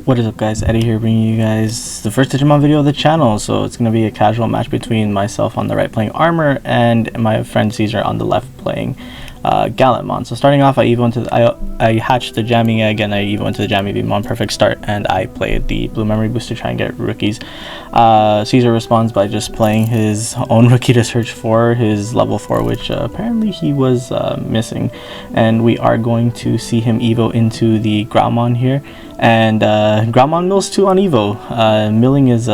What is up, guys? Eddie here, bringing you guys the first Digimon video of the channel. So it's going to be a casual match between myself on the right playing Armor and my friend Caesar on the left playing Gallantmon. So starting off, I hatched the jamming egg and I evo into the jamming Digimon. Perfect start, and I played the blue memory boost to try and get rookies. Caesar responds by just playing his own rookie to search for his level 4, which apparently he was missing, and we are going to see him evo into the Gallantmon here. And Gallantmon mills 2 on evo. Milling is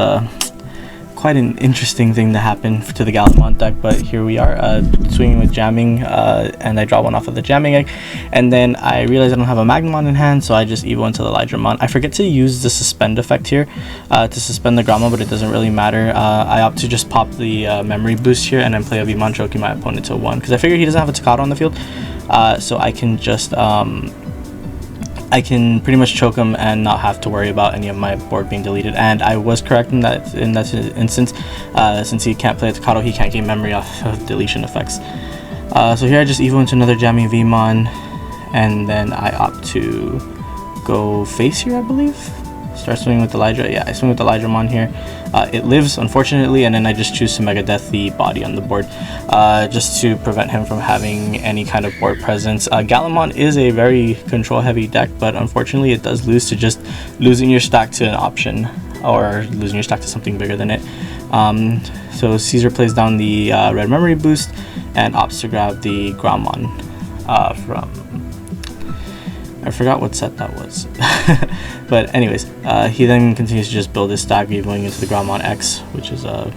quite an interesting thing to happen to the Gallantmon deck, but here we are swinging with jamming, and I draw one off of the jamming egg, and then I realize I don't have a Magnamon in hand, so I just evo into the Digimon. I forget to use the suspend effect here to suspend the Gallantmon, but it doesn't really matter. I opt to just pop the memory boost here and then play a Vmon, choking my opponent to 1 because I figure he doesn't have a Tocado on the field, so I can just I can pretty much choke him and not have to worry about any of my board being deleted. And I was correct in that instance. Since he can't play a Tocado, he can't gain memory off of deletion effects. So here I just evo into another jamming Vmon, and then I opt to go face here, I believe. Start swinging with the Lydra. Yeah, I swing with the Lydramon here. It lives, unfortunately, and then I just choose to Mega Death the body on the board, just to prevent him from having any kind of board presence. Gallantmon is a very control-heavy deck, but unfortunately it does lose to just losing your stack to an option, or losing your stack to something bigger than it. So Caesar plays down the red memory boost and opts to grab the Gallantmon from... I forgot what set that was. But anyways, he then continues to just build his stack, evoing into the Gallantmon X, which is a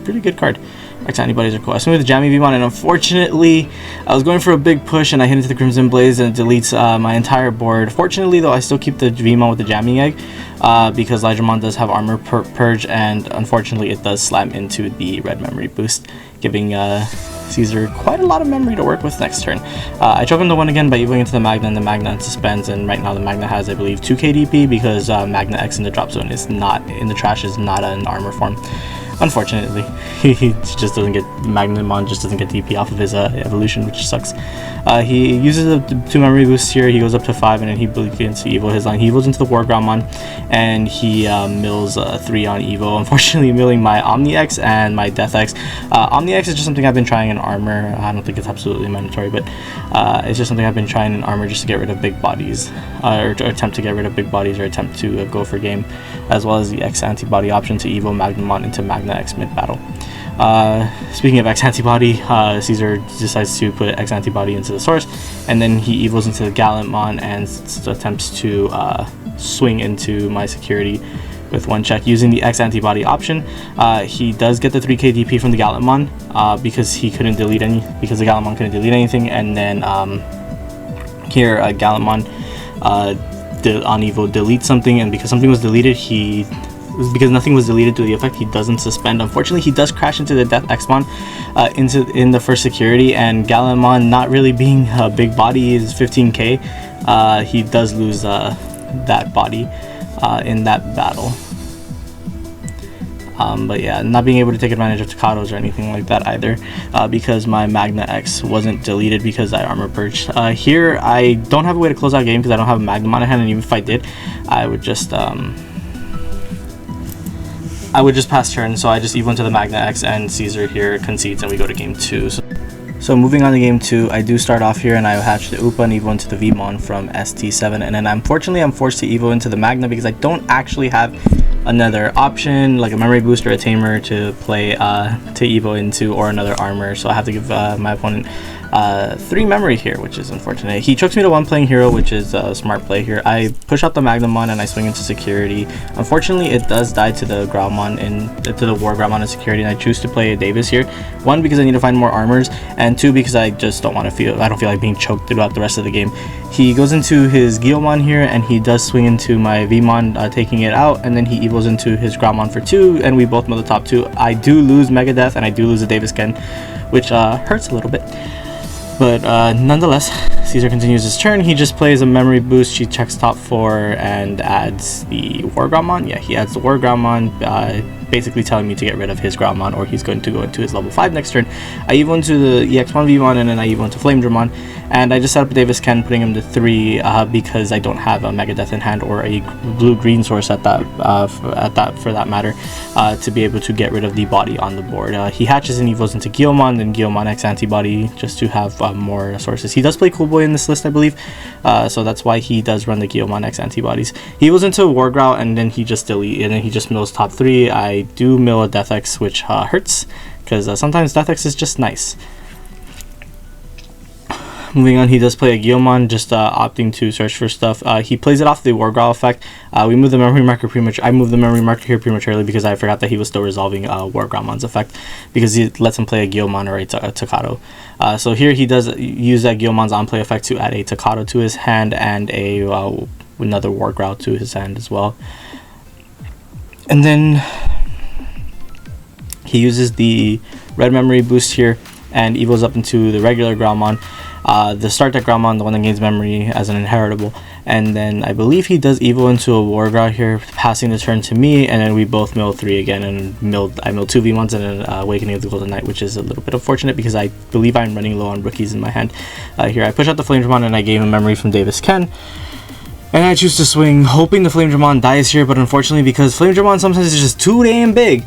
pretty good card. X antibodies are cool. I swing with the jamming Vmon, and unfortunately, I was going for a big push and I hit into the Crimson Blaze and it deletes my entire board. Fortunately, though, I still keep the Vmon with the jamming egg because Lydramon does have armor purge, and unfortunately, it does slam into the red memory boost, giving Caesar quite a lot of memory to work with next turn. I choke him to 1 again by evoing into the Magna, and the Magna suspends, and right now the Magna has, I believe, 2 KDP because Magna X in the drop zone is not in the trash, is not an armor form. Unfortunately, he just doesn't get Magnamon, just doesn't get DP off of his evolution, which sucks. He uses the 2 memory boosts here. He goes up to 5, and then he begins to evo his line. He evos into the War Gallantmon, and he mills 3 on evo. Unfortunately, milling my Omni X and my Death X. Omni X is just something I've been trying in armor. I don't think it's absolutely mandatory, but it's just something I've been trying in armor just to get rid of big bodies, or to attempt to get rid of big bodies, or attempt to go for game, as well as the X antibody option to evo Magnamon into Magna X mid battle. Speaking of X antibody, Caesar decides to put X antibody into the source, and then he evos into the Gallantmon and attempts to swing into my security with 1 check using the X antibody option. He does get the 3k DP from the Gallantmon because he couldn't delete any, because the Gallantmon couldn't delete anything, and then here Gallantmon on evo deletes something, and because something was deleted, because nothing was deleted to the effect, he doesn't suspend. Unfortunately, he does crash into the Death Xmon in the first security, and Gallantmon, not really being a big body, is 15k. He does lose that body in that battle. But yeah, not being able to take advantage of Tocados or anything like that either, because my Magna X wasn't deleted because I armor purged. Here, I don't have a way to close out game because I don't have a Magnamon in hand, and even if I did, I would just pass turn, so I just evo into the Magna X, and Caesar here concedes, and we go to game 2. So moving on to game 2, I do start off here, and I hatch the Upa and evo into the Vmon from ST7, and then unfortunately I'm forced to evo into the Magna because I don't actually have another option like a memory boost or a tamer to play to evo into, or another armor, so I have to give my opponent 3 memory here, which is unfortunate. He chokes me to 1 playing hero, which is a smart play here. I push out the Magnamon and I swing into security. Unfortunately, it does die to the Gallantmon to the War Gallantmon in security, and I choose to play a Davis here. 1, because I need to find more armors, and 2, because I just don't feel like being choked throughout the rest of the game. He goes into his Gallantmon here, and he does swing into my Vmon, taking it out, and then he evos into his Gallantmon for 2, and we both mill the top 2. I do lose Mega Death, and I do lose the Davis Ken, which hurts a little bit. But nonetheless, Caesar continues his turn. He just plays a memory boost. She checks top 4 and adds the War Gallantmon. Yeah, he adds the War Gallantmon. basically telling me to get rid of his Groundmon or he's going to go into his level 5 next turn. I evo into the EX1 Vmon and then I evo into Flamedramon, and I just set up Davis Ken, putting him to 3 because I don't have a Megadeth in hand or a blue-green source at that for that matter to be able to get rid of the body on the board. He hatches and evos into Gallantmon, then Gallantmon X Antibody just to have more sources. He does play Cool Boy in this list, I believe, so that's why he does run the Gallantmon X Antibodies. He was into Wargrowl and then he just delete, and then he just mills top 3. I do mill a Death X, which hurts because sometimes Death X is just nice. Moving on, he does play a Gallantmon, just opting to search for stuff. He plays it off the Wargrowl effect. We move the memory marker I moved the memory marker here prematurely because I forgot that he was still resolving Wargrowlmon's effect, because he lets him play a Gallantmon or a Takato. So here he does use that Gallantmon's on play effect to add a Takato to his hand and a another Wargrowl to his hand as well. And then he uses the red memory boost here and evos up into the regular Growlmon. The start deck Growlmon, the one that gains memory as an inheritable, and then I believe he does evo into a Wargrowl here, passing the turn to me, and then we both mill 3 again, and I mill 2 Vmons and an Awakening of the Golden Knight, which is a little bit unfortunate because I believe I'm running low on rookies in my hand. Here I push out the Flamedramon and I gave him memory from Davis Ken. And I choose to swing, hoping the Flamedramon dies here, but unfortunately, because Flamedramon sometimes is just too damn big,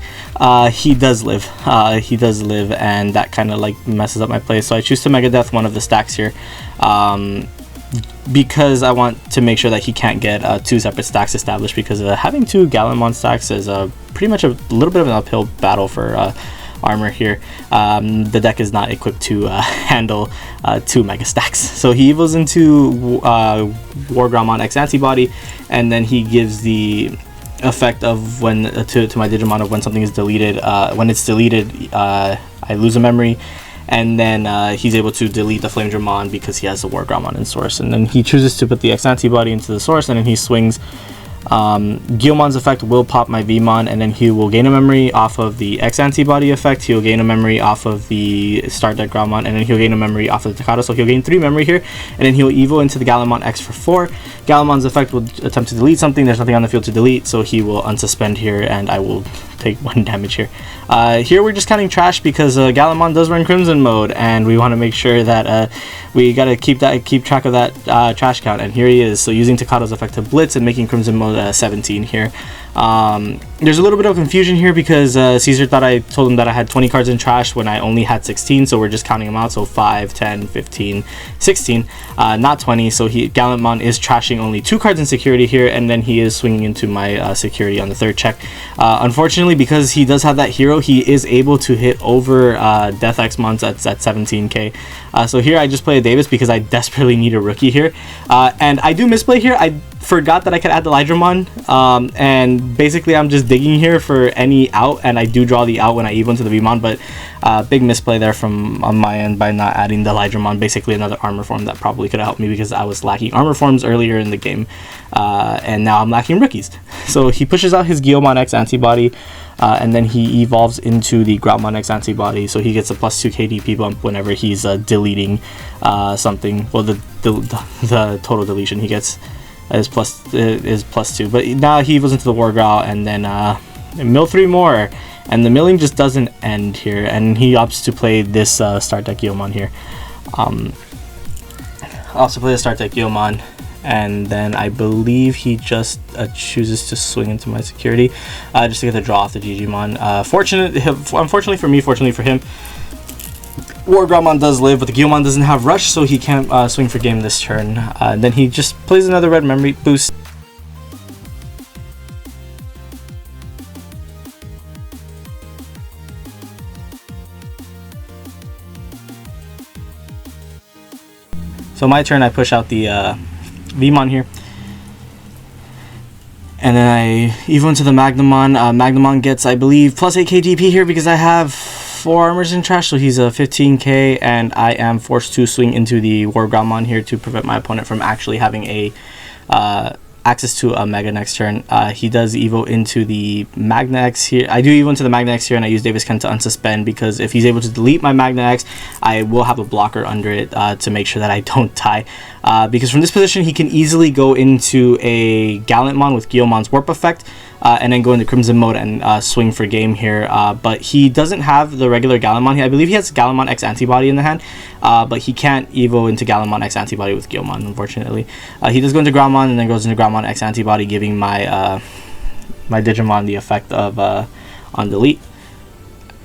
he does live. And that kind of like messes up my play. So I choose to Megadeth one of the stacks here, because I want to make sure that he can't get 2 separate stacks established, because having 2 Gallantmon stacks is pretty much a little bit of an uphill battle for armor here. The deck is not equipped to handle 2 mega stacks, so he evils into Wargrowlmon X Antibody, and then he gives the effect of when to my Digimon of when something is deleted. When it's deleted, I lose a memory, and then he's able to delete the Flamedramon because he has a Wargrowlmon in source, and then he chooses to put the X Antibody into the source, and then he swings. Gallantmon's effect will pop my Vmon, and then he will gain a memory off of the X Antibody effect. He'll gain a memory off of the start deck Growlmon, and then he'll gain a memory off of the Takato. So he'll gain 3 memory here, and then he'll evo into the Gallantmon X for 4. Gallantmon's effect will attempt to delete something. There's nothing on the field to delete, so he will unsuspend here, and I will take 1 damage here. Here we're just counting trash because Gallantmon does run Crimson mode, and we want to make sure that we gotta keep track of that trash count. And here he is, so using Takato's effect to blitz and making Crimson mode 17 here. There's a little bit of confusion here because Caesar thought I told him that I had 20 cards in trash when I only had 16, so we're just counting them out. So 5, 10, 15, 16, not 20. So Gallantmon is trashing only 2 cards in security here, and then he is swinging into my security on the 3rd check. Unfortunately, because he does have that hero, he is able to hit over Death X Mons at 17k. So here I just play a Davis because I desperately need a rookie here, and I do misplay here. I forgot that I could add the Lydramon, and basically I'm just digging here for any out, and I do draw the out when I evo into the Vmon, but big misplay there on my end by not adding the Lydramon, basically another armor form that probably could have helped me because I was lacking armor forms earlier in the game, and now I'm lacking rookies. So he pushes out his Gallantmon X Antibody, and then he evolves into the Groundmon X Antibody, so he gets a +2 KDP bump whenever he's deleting something. Well, the total deletion he gets is +2, but now he goes into the Wargrowl, and then mill 3 more, and the milling just doesn't end here, and he opts to play this start deck Gallantmon here. Also play the start deck Gallantmon, and then I believe he just chooses to swing into my security just to get the draw off the Digimon. Unfortunately for me, fortunately for him, Wargrowlmon does live, but the Gallantmon doesn't have rush, so he can't swing for game this turn. Then he just plays another red memory boost. So my turn, I push out the Vmon here, and then I evo into the Magnamon. Magnamon gets, I believe, +8 KDP here because I have 4 armors in trash, so he's a 15k, and I am forced to swing into the Wargrowlmon here to prevent my opponent from actually having a access to a Mega next turn. He does evo into the Magna X here. I do evo into the Magna X here, and I use Davis Ken to unsuspend because if he's able to delete my Magna X, I will have a blocker under it to make sure that I don't die. Because from this position, he can easily go into a Gallantmon with Gallantmon's Warp effect. and then go into Crimson mode and swing for game here. But he doesn't have the regular Gallantmon. I believe he has Gallantmon X Antibody in the hand, but he can't evo into Gallantmon X Antibody with Gilmon, unfortunately. He does go into Groundmon and then goes into Groundmon X Antibody, giving my my Digimon the effect of on delete.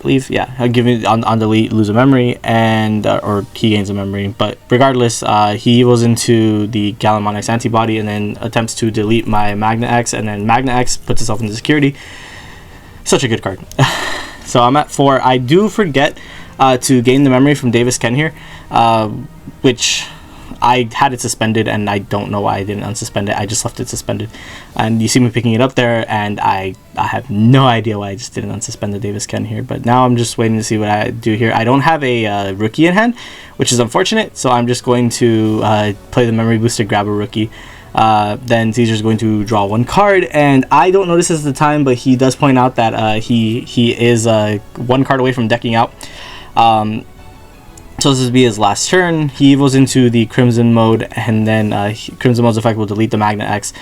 Believe, yeah, I'll give it on delete, lose a memory, and or he gains a memory. But regardless, he was into the Gallantmon X Antibody and then attempts to delete my Magna X, and then Magna X puts itself into security. Such a good card. So I'm at 4. I do forget to gain the memory from Davis Ken here, which I had it suspended, and I don't know why I didn't unsuspend it. I just left it suspended, and you see me picking it up there, and I have no idea why I just didn't unsuspend the Davis Ken here. But now I'm just waiting to see what I do here. I don't have a rookie in hand, which is unfortunate, so I'm just going to play the memory booster, grab a rookie. Then Caesar's going to draw 1 card, and I don't notice this at the time, but he does point out that he is 1 card away from decking out. So this will be his last turn. He evos into the Crimson mode, and then Crimson mode's effect will delete the Magna X,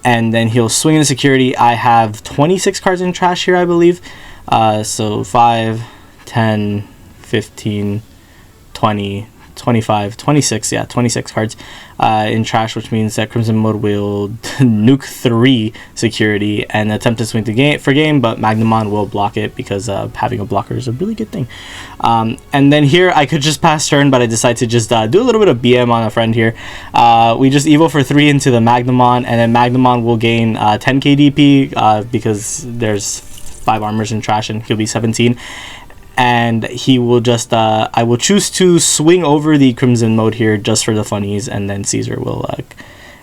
and then he'll swing into security. I have 26 cards in trash here, I believe. So 5, 10, 15, 20, 25, 26, yeah, 26 cards in trash, which means that Crimson mode will nuke 3 security and attempt to swing for game, but Magnamon will block it because having a blocker is a really good thing. And then here I could just pass turn, but I decided to just do a little bit of BM on a friend here. We just evo for 3 into the Magnamon, and then Magnamon will gain 10 KDP because there's 5 armors in trash, and he'll be 17. And he will just I will choose to swing over the Crimson mode here just for the funnies, and then Caesar will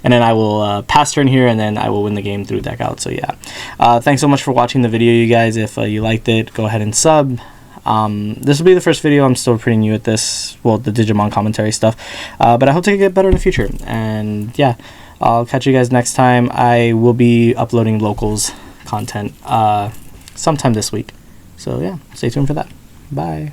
and then I will pass turn here, and then I will win the game through deck out. So yeah, thanks so much for watching the video, you guys. If you liked it, go ahead and sub. This will be the first video. I'm still pretty new at this, well, the Digimon commentary stuff, but I hope to get better in the future. And yeah, I'll catch you guys next time. I will be uploading locals content sometime this week, so yeah, stay tuned for that. Bye.